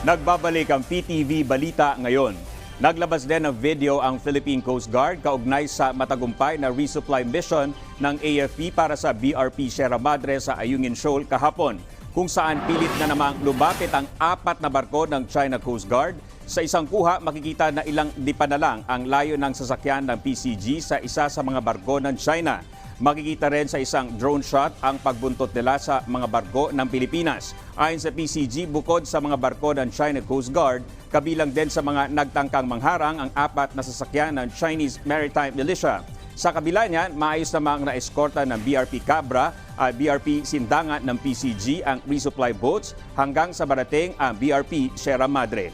Nagbabalik ang PTV Balita ngayon. Naglabas din ng video ang Philippine Coast Guard kaugnay sa matagumpay na resupply mission ng AFP para sa BRP Sierra Madre sa Ayungin Shoal kahapon, kung saan pilit na namang lumapit ang 4 na barko ng China Coast Guard. Sa isang kuha, makikita na ilang lipa na lang ang layo ng sasakyan ng PCG sa isa sa mga barko ng China. Makikita rin sa isang drone shot ang pagbuntot nila sa mga barko ng Pilipinas. Ayon sa PCG, bukod sa mga barko ng China Coast Guard, kabilang din sa mga nagtangkang mangharang ang 4 na sasakyan ng Chinese Maritime Militia. Sa kabila niyan, maayos namang na-eskorta ng BRP Cabra at BRP Sindangan ng PCG ang resupply boats hanggang sa barating ang BRP Sierra Madre.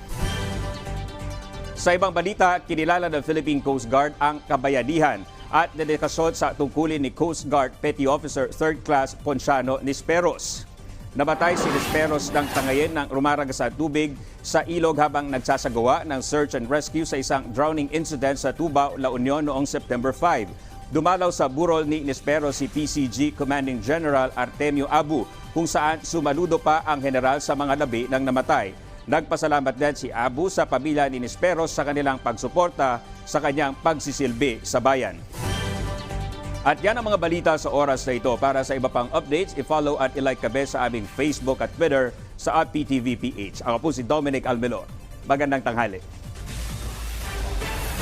Sa ibang balita, kinilala ng Philippine Coast Guard ang kabayanihan at dedikasyon sa tungkulin ni Coast Guard Petty Officer 3rd Class Ponciano Nisperos. Nabatay si Nisperos ng tangayin ng rumaragas sa tubig sa ilog habang nagsasagawa ng search and rescue sa isang drowning incident sa Tubao, La Union noong September 5. Dumalaw sa burol ni Nisperos si PCG Commanding General Artemio Abu, kung saan sumaludo pa ang general sa mga labi ng namatay. Nagpasalamat din si Abu sa pamilya ni Nisperos sa kanilang pagsuporta sa kanyang pagsisilbi sa bayan. At yan ang mga balita sa oras na ito. Para sa iba pang updates, i-follow at i-like kabe sa aming Facebook at Twitter sa @PTVPH. Ako po si Dominic Almelor. Magandang tanghali.